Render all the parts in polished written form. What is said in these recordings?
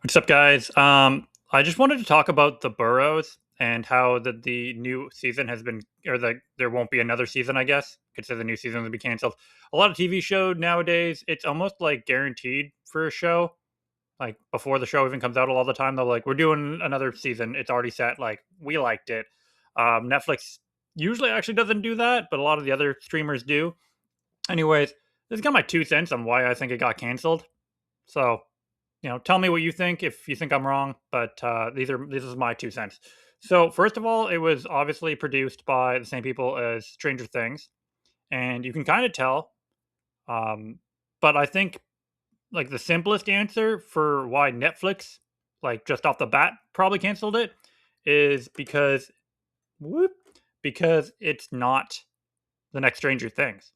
What's up, guys? I just wanted to talk about the Boroughs and how the new season has been, or there won't be another season. I guess could say the new season will be canceled. A lot of TV show nowadays, it's almost like guaranteed for a show. Like before the show even comes out, a lot of the time they're like, "We're doing another season. It's already set. Like we liked it." Netflix usually actually doesn't do that, but a lot of the other streamers do. Anyways, this is kind of my 2 cents on why I think it got canceled. So tell me what you think if you think I'm wrong. But this is my 2 cents. So first of all, it was obviously produced by the same people as Stranger Things, and you can kind of tell. Um, but I think like the simplest answer for why Netflix, like just off the bat, probably canceled it is whoop, because it's not the next Stranger Things.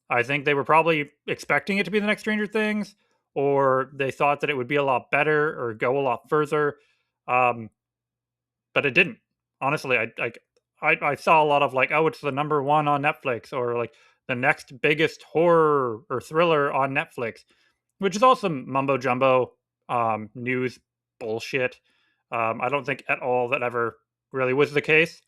I think they were probably expecting it to be the next Stranger Things, or they thought that it would be a lot better or go a lot further, um, but it didn't. Honestly, I saw a lot of like, oh, it's the number one on Netflix, or like the next biggest horror or thriller on Netflix, which is all some mumbo jumbo news bullshit. I don't think at all that ever really was the case.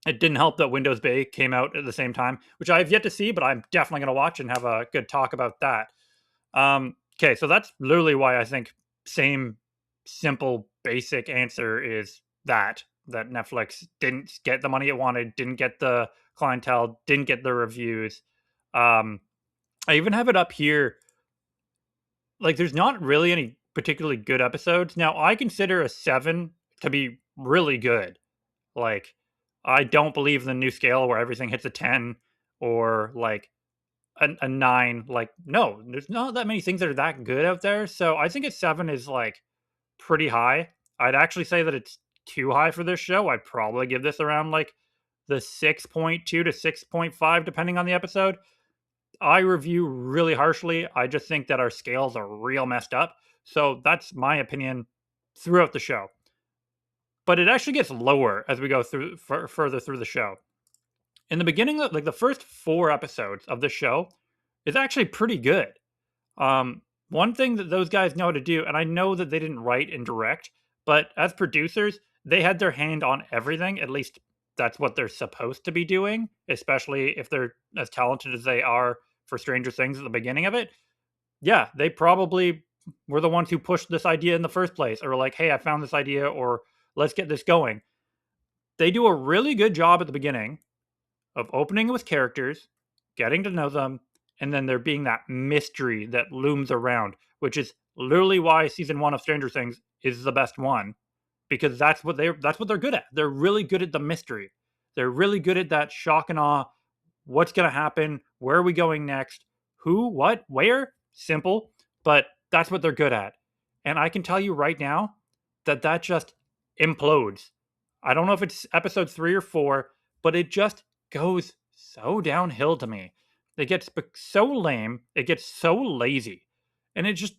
It didn't help that Windows Bay came out at the same time, which I have yet to see, but I'm definitely going to watch and have a good talk about that. Okay, so that's literally why I think same simple basic answer is that Netflix didn't get the money it wanted, didn't get the clientele, didn't get the reviews. Um, I even have it up here. Like, there's not really any particularly good episodes. Now, I consider a seven to be really good. Like, I don't believe in the new scale where everything hits a 10 or like a nine. Like, no, there's not that many things that are that good out there. So I think a seven is like pretty high. I'd actually say that it's too high for this show. I'd probably give this around like the 6.2 to 6.5, depending on the episode. I review really harshly. I just think that our scales are real messed up. So that's my opinion throughout the show. But it actually gets lower as we go through further through the show. In the beginning, like the first 4 episodes of the show, is actually pretty good. One thing that those guys know how to do, and I know that they didn't write and direct, but as producers, they had their hand on everything. At least that's what they're supposed to be doing, especially if they're as talented as they are for Stranger Things at the beginning of it. Yeah, they probably were the ones who pushed this idea in the first place, or like, hey, I found this idea, or let's get this going. They do a really good job at the beginning of opening with characters, getting to know them, and then there being that mystery that looms around, which is literally why season one of Stranger Things is the best one, because that's what they're good at. They're really good at the mystery. They're really good at that shock and awe. What's gonna happen? Where are we going next? Who, what, where? Simple, but that's what they're good at. And I can tell you right now that just implodes. I don't know if it's episode 3 or 4, but it just goes so downhill to me. It gets so lame. It gets so lazy. And it just,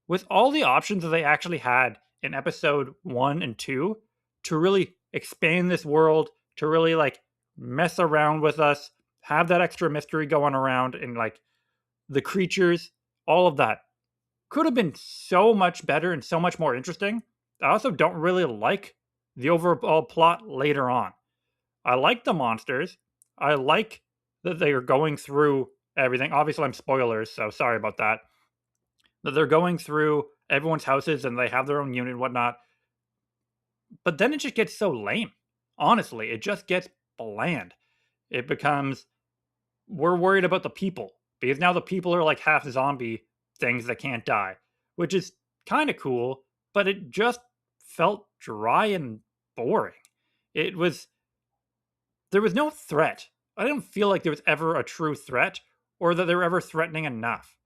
with all the options that they actually had in episode 1 and 2 to really expand this world, to really like mess around with us, have that extra mystery going around, and like the creatures, all of that could have been so much better and so much more interesting. I also don't really like the overall plot later on. I like the monsters. I like that they are going through everything. Obviously, I'm spoilers, so sorry about that. That they're going through everyone's houses and they have their own unit and whatnot. But then it just gets so lame. Honestly, it just gets bland. It becomes we're worried about the people because now the people are like half zombie things that can't die, which is kind of cool, but it just felt dry and boring. It was There was no threat. I didn't feel like there was ever a true threat or that they were ever threatening enough.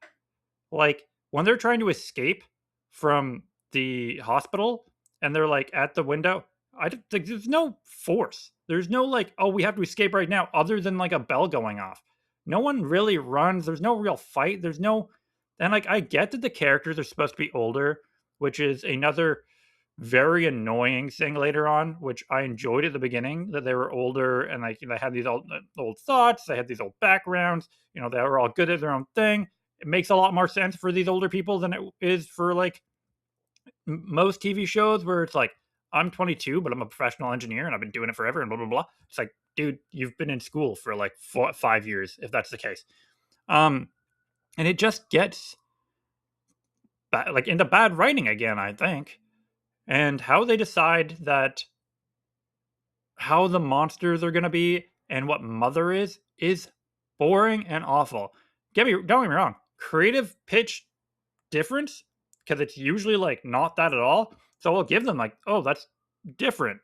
Like when they're trying to escape from the hospital and they're like at the window, I don't think there's no force. There's no like, oh, we have to escape right now, other than like a bell going off. No one really runs. There's no real fight. There's no, and like I get that the characters are supposed to be older, which is another very annoying thing later on, which I enjoyed at the beginning that they were older and like they had these old thoughts, they had these old backgrounds, they were all good at their own thing. It makes a lot more sense for these older people than it is for like most TV shows where it's like, I'm 22, but I'm a professional engineer and I've been doing it forever and blah blah blah. It's like, dude, you've been in school for like 5 years if that's the case. Um, and it just gets like into bad writing again, I think. And how they decide that how the monsters are going to be and what mother is boring and awful. Don't get me wrong. Creative pitch difference because it's usually like not that at all. So I'll give them like, oh, that's different,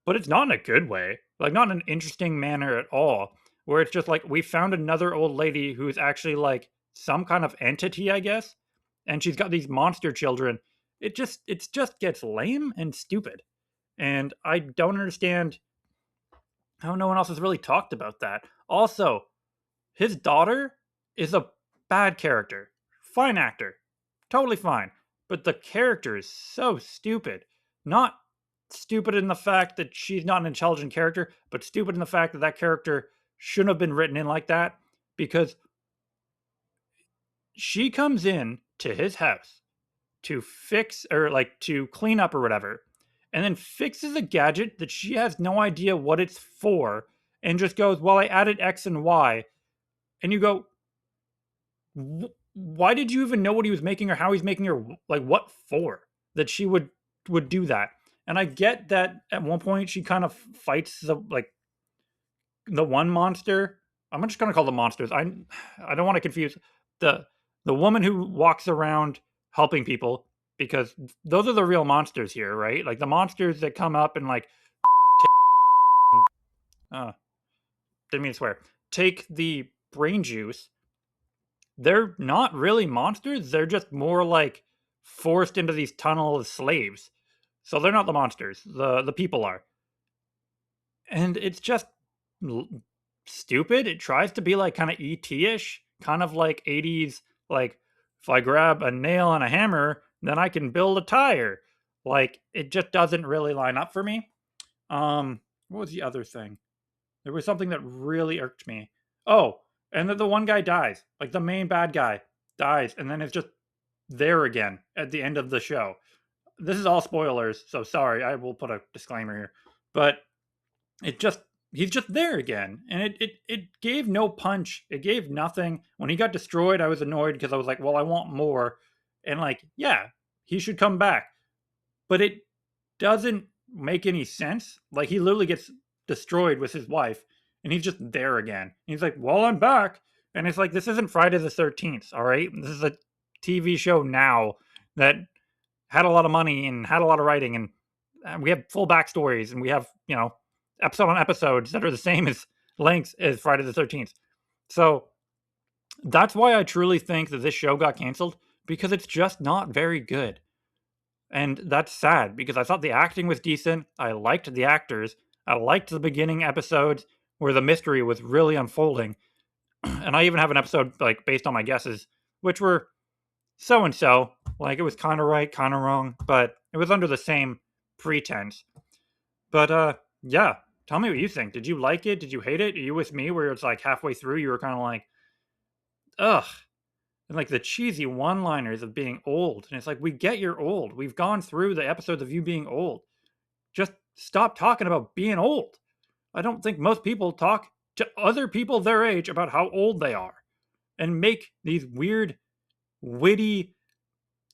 but it's not in a good way. Like not in an interesting manner at all. Where it's just like we found another old lady who's actually like some kind of entity, I guess, and she's got these monster children. It just gets lame and stupid, and I don't understand how no one else has really talked about that. Also, his daughter is a bad character. Fine actor. Totally fine. But the character is so stupid. Not stupid in the fact that she's not an intelligent character, but stupid in the fact that that character shouldn't have been written in like that because she comes in to his house to fix or like to clean up or whatever, and then fixes a gadget that she has no idea what it's for and just goes, well, I added X and Y. And you go, why did you even know what he was making or how he's making her? Like, what for? That she would do that. And I get that at one point she kind of fights the one monster. I'm just gonna call them monsters. I don't want to confuse the the woman who walks around helping people because those are the real monsters here, right? Like the monsters that come up and like uh didn't mean to swear. Take the brain juice. They're not really monsters. They're just more like forced into these tunnels as slaves. So they're not the monsters. The people are. And it's just stupid. It tries to be like kind of ET-ish, kind of like 80s like if I grab a nail and a hammer, then I can build a tire. Like it just doesn't really line up for me. What was the other thing? There was something that really irked me. Oh, and then the one guy dies. Like the main bad guy dies and then it's just there again at the end of the show. This is all spoilers, so sorry. I will put a disclaimer here. But it just he's just there again. And it gave no punch. It gave nothing. When he got destroyed, I was annoyed because I was like, well, I want more. And like, yeah, he should come back. But it doesn't make any sense. Like he literally gets destroyed with his wife, and he's just there again. And he's like, "Well, I'm back," and it's like this isn't Friday the 13th. All right, this is a TV show now that had a lot of money and had a lot of writing, and we have full backstories, and we have episode on episodes that are the same as lengths as Friday the 13th. So that's why I truly think that this show got canceled because it's just not very good. And that's sad because I thought the acting was decent. I liked the actors. I liked the beginning episodes where the mystery was really unfolding. And I even have an episode like based on my guesses, which were so and so. Like it was kind of right, kind of wrong, but it was under the same pretense. But yeah, tell me what you think. Did you like it? Did you hate it? Are you with me where it's like halfway through you were kind of like, ugh, and like the cheesy one-liners of being old. And it's like, we get you're old. We've gone through the episodes of you being old. Just stop talking about being old. I don't think most people talk to other people their age about how old they are and make these weird, witty,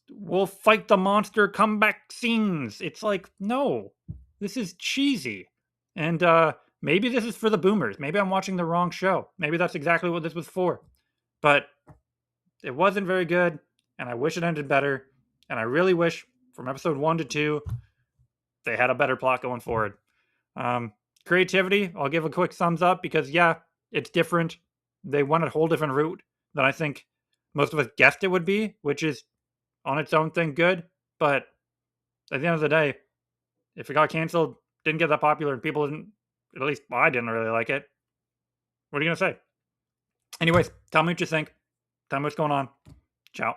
we'll fight the monster comeback scenes. It's like, no, this is cheesy. And maybe this is for the boomers. Maybe I'm watching the wrong show. Maybe that's exactly what this was for. But it wasn't very good, and I wish it ended better. And I really wish from episode 1 to 2 they had a better plot going forward. Creativity, I'll give a quick thumbs up because yeah, it's different. They went a whole different route than I think most of us guessed it would be, which is on its own thing good. But at the end of the day, if it got canceled, didn't get that popular, and people didn't, at least I didn't really like it. What are you gonna say? Anyways, tell me what you think. Tell me what's going on. Ciao.